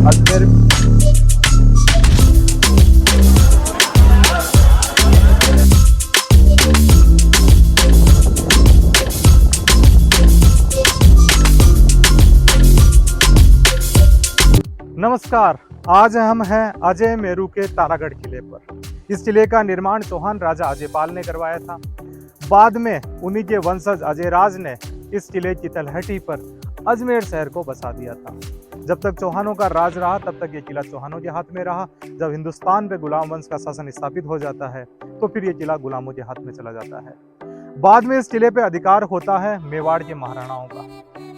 अजमेर। नमस्कार, आज हम हैं अजय मेरू के तारागढ़ किले पर। इस किले का निर्माण चौहान राजा अजयपाल ने करवाया था। बाद में उन्हीं के वंशज अजयराज ने इस किले की तलहटी पर अजमेर शहर को बसा दिया था। जब तक चौहानों का राज रहा तब तक ये किला चौहानों के हाथ में रहा। जब हिंदुस्तान पे गुलाम वंश का शासन स्थापित हो जाता है तो फिर ये किला गुलामों के हाथ में चला जाता है। बाद में इस किले पे अधिकार होता है मेवाड़ के महाराणाओं का।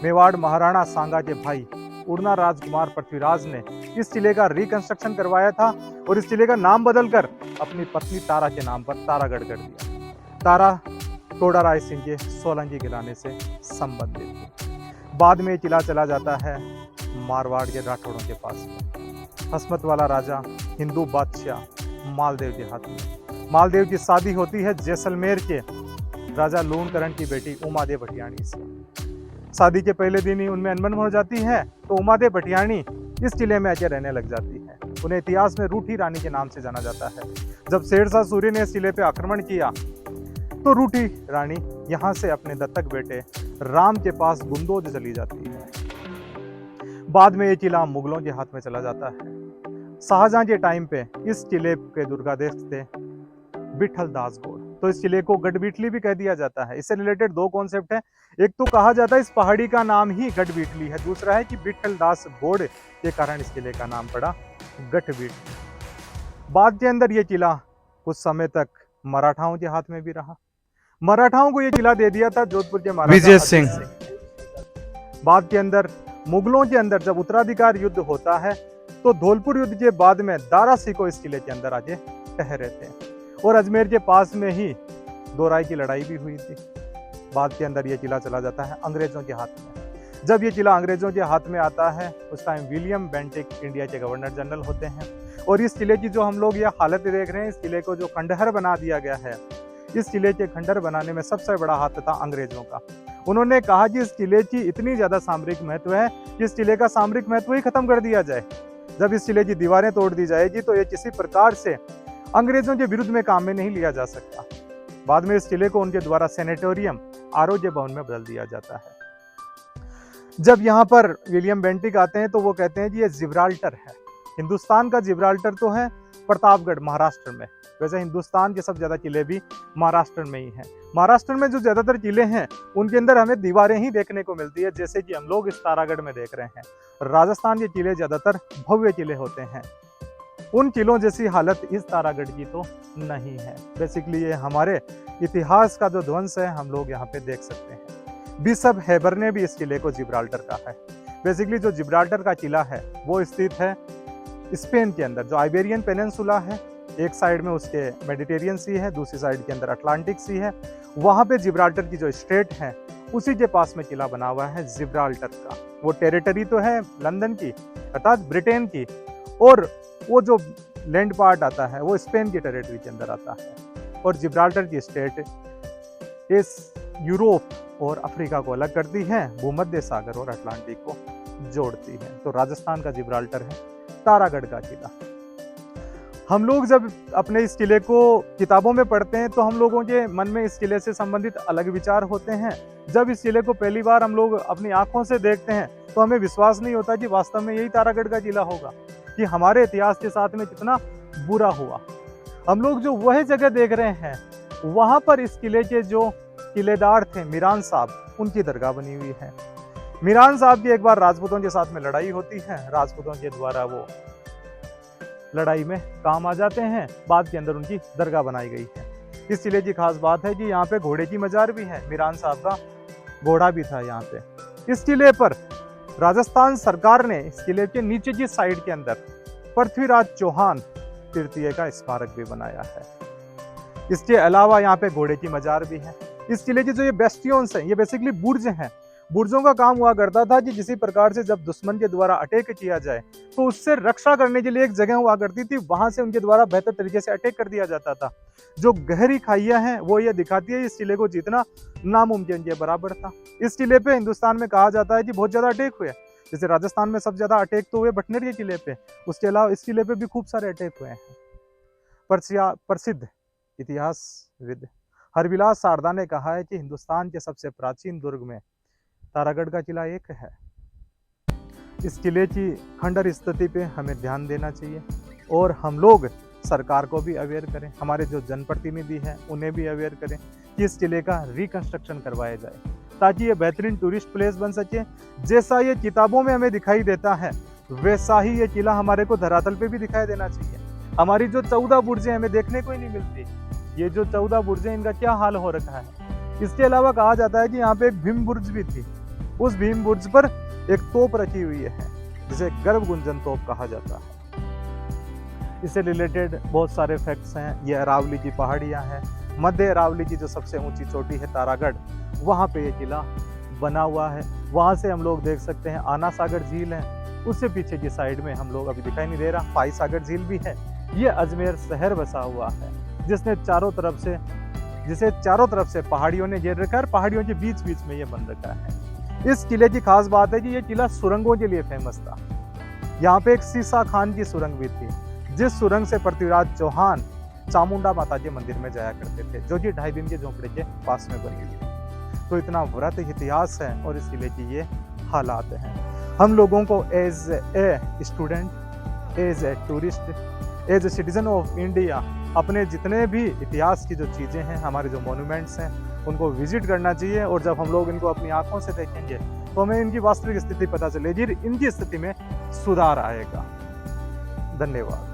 मेवाड़ महाराणा सांगा के भाई उड़ना राजकुमार पृथ्वीराज ने इस किले का रिकंस्ट्रक्शन करवाया था और इस किले का नाम बदलकर अपनी पत्नी तारा के नाम पर तारागढ़ कर दिया। तारा टोडा राय सिंह के सोलंकी गिराने से संबंधित थी। बाद में किला चला जाता है मारवाड़ के राठौड़ों के पास में। हसमत वाला राजा हिंदू बादशाह मालदेव के हाथ में। मालदेव की शादी होती है जैसलमेर के राजा लूणकरण की बेटी उमादेव भटियाणी से। शादी के पहले दिन ही उनमें अनबन हो जाती है तो उमादेव भटियाणी इस किले में आके रहने लग जाती है। उन्हें इतिहास में रूठी रानी के नाम से जाना जाता है। जब शेरशाह सूरी ने इस किले पे आक्रमण किया तो रूठी रानी यहाँ से अपने दत्तक बेटे राम के पास गुंदोज चली जाती है। बाद में ये किला मुगलों के हाथ में चला जाता है। शाहजहां के टाइम पे इस किले के दुर्गादेश थे विठल दास गौड़, तो इस किले को गढ़बीटली भी कह दिया जाता है। इससे रिलेटेड दो कॉन्सेप्ट हैं। एक तो कहा जाता है इस पहाड़ी का नाम ही गढ़बीटली है, दूसरा है कि विठल दास गौड़ के कारण इस किले का नाम पड़ा गढ़बीटली। बाद के अंदर ये किला कुछ समय तक मराठाओं के हाथ में भी रहा। मराठाओं को ये किला दे दिया था जोधपुर के महाराजा विजय सिंह। बाद के अंदर मुगलों के अंदर जब उत्तराधिकार युद्ध होता है तो धौलपुर युद्ध के बाद में दारा सिकोह इस किले के अंदर आके ठहरे थे और अजमेर के पास में ही दोराई की लड़ाई भी हुई थी। बाद के अंदर ये किला चला जाता है अंग्रेजों के हाथ में। जब ये किला अंग्रेजों के हाथ में आता है उस टाइम विलियम बेंटिक इंडिया के गवर्नर जनरल होते हैं और इस किले की जो हम लोग ये हालत देख रहे हैं, इस किले को जो खंडहर बना दिया गया है, इस किले के खंडहर बनाने में सबसे बड़ा हाथ था अंग्रेजों का। उन्होंने कहा कि इस किले की इतनी ज्यादा सामरिक महत्व है कि इस किले का सामरिक महत्व ही खत्म कर दिया जाए। जब इस किले की दीवारें तोड़ दी जाएगी तो ये किसी प्रकार से अंग्रेजों के विरुद्ध में काम में नहीं लिया जा सकता। बाद में इस किले को उनके द्वारा सेनेटोरियम आरोग्य भवन में बदल दिया जाता है। जब यहाँ पर विलियम बेंटिक आते हैं तो वो कहते हैं कि ये जिब्राल्टर है। हिंदुस्तान का जिब्राल्टर तो है प्रतापगढ़ महाराष्ट्र में, वैसे हिंदुस्तान के सब ज्यादा किले भी महाराष्ट्र में ही हैं। महाराष्ट्र में जो ज्यादातर किले हैं उनके अंदर हमें दीवारें ही देखने को मिलती है, जैसे कि हम लोग इस तारागढ़ में देख रहे हैं। राजस्थान के किले ज्यादातर भव्य किले होते हैं। उन किलों जैसी हालत इस तारागढ़ की तो नहीं है। बेसिकली ये हमारे इतिहास का जो ध्वंस है हम लोग यहाँ पे देख सकते हैं। बिशप हेबर ने भी इस किले को जिब्राल्टर कहा है। बेसिकली जो जिब्राल्टर का किला है वो स्थित है स्पेन के अंदर, जो आइबेरियन पेनिनसुला है। एक साइड में उसके मेडिटेरियन सी है, दूसरी साइड के अंदर अटलांटिक सी है। वहां पे जिब्राल्टर की जो स्टेट है उसी के पास में किला बना हुआ है जिब्राल्टर का। वो टेरिटरी तो है लंदन की अर्थात ब्रिटेन की, और वो जो लैंड पार्ट आता है वो स्पेन की टेरिटरी के अंदर आता है। और जिब्राल्टर की स्टेट इस यूरोप और अफ्रीका को अलग करती है, भूमध्य सागर और अटलांटिक को जोड़ती है। तो राजस्थान का जिब्राल्टर है तारागढ़ का किला। हम लोग जब अपने इस किले को किताबों में पढ़ते हैं तो हम लोगों के मन में इस किले से संबंधित अलग विचार होते हैं। जब इस किले को पहली बार हम लोग अपनी आंखों से देखते हैं तो हमें विश्वास नहीं होता कि वास्तव में यही तारागढ़ का किला होगा, कि हमारे इतिहास के साथ में कितना बुरा हुआ। हम लोग जो वह जगह देख रहे हैं वहां पर इस किले के जो किलेदार थे मीरान साहब, उनकी दरगाह बनी हुई है। मीरान साहब की एक बार राजपूतों के साथ में लड़ाई होती है, राजपूतों के द्वारा वो लड़ाई में काम आ जाते हैं। बाद के अंदर उनकी दरगाह बनाई गई है। इस किले की खास बात है कि यहाँ पे घोड़े की मजार भी है। मीरान साहब का घोड़ा भी था यहाँ पे। इस किले पर राजस्थान सरकार ने इस किले के नीचे की साइड के अंदर पृथ्वीराज चौहान तृतीय का स्मारक भी बनाया है। इसके अलावा यहाँ पे घोड़े की मजार भी है। इस किले के जो ये बेस्टियंस हैं, ये बेसिकली बुर्ज हैं। बुर्जों का काम हुआ करता था कि किसी प्रकार से जब दुश्मन के द्वारा अटैक किया जाए तो उससे रक्षा करने के लिए एक जगह हुआ करती थी, वहां से उनके द्वारा बेहतर तरीके से अटैक कर दिया जाता था। जो गहरी खाइयां हैं वो ये दिखाती है इस किले को जीतना नामुमकिन के बराबर था। इस किले पे हिंदुस्तान में कहा जाता है कि बहुत ज्यादा अटैक हुए, जैसे राजस्थान में सबसे ज्यादा अटैक तो हुए भटनेर के किले पे, उसके अलावा इस किले पे भी खूब सारे अटैक हुए हैं। प्रसिद्ध इतिहासविद हरविलास सारदा ने कहा है कि हिंदुस्तान के सबसे प्राचीन दुर्ग में तारागढ़ का किला एक है। इस किले की खंडर स्थिति पे हमें ध्यान देना चाहिए और हम लोग सरकार को भी अवेयर करें, हमारे जो जनप्रतिनिधि हैं उन्हें भी अवेयर करें कि इस किले का रिकंस्ट्रक्शन करवाया जाए, ताकि ये बेहतरीन टूरिस्ट प्लेस बन सके। जैसा ये किताबों में हमें दिखाई देता है वैसा ही ये किला हमारे को धरातल पे भी दिखाई देना चाहिए। हमारी जो 14 बुर्जें हमें देखने को ही नहीं मिलती, ये जो 14 बुर्जें इनका क्या हाल हो रखा है। इसके अलावा कहा जाता है कि यहाँ पे एक भीम बुर्ज भी थी, उस भीम बुर्ज पर एक तोप रखी हुई है जिसे गर्भ गुंजन तोप कहा जाता है। इससे रिलेटेड बहुत सारे फैक्ट्स हैं। ये अरावली की पहाड़ियाँ हैं, मध्य अरावली की जो सबसे ऊंची चोटी है तारागढ़, वहाँ पे ये किला बना हुआ है। वहाँ से हम लोग देख सकते हैं आना सागर झील है, उससे पीछे की साइड में हम लोग अभी दिखाई नहीं दे रहा फाई सागर झील भी है। ये अजमेर शहर बसा हुआ है जिसे चारों तरफ से पहाड़ियों ने घेर रखा है, पहाड़ियों के बीच बीच में ये बन रखा है। इस किले की खास बात है कि ये किला सुरंगों के लिए फेमस था। यहाँ पे एक सीसा खान की सुरंग भी थी, जिस सुरंग से पृथ्वीराज चौहान चामुंडा माता के मंदिर में जाया करते थे, जो कि 2.5 दिन के झोंपड़े के पास में बनी हुई। तो इतना वृहत इतिहास है और इस किले की ये हालात हैं। हम लोगों को as a student, as a tourist, as a citizen of India अपने जितने भी इतिहास की जो चीज़ें हैं, हमारे जो मोन्यूमेंट्स हैं, उनको विजिट करना चाहिए। और जब हम लोग इनको अपनी आंखों से देखेंगे तो हमें इनकी वास्तविक स्थिति पता चलेगी, इनकी स्थिति में सुधार आएगा। धन्यवाद।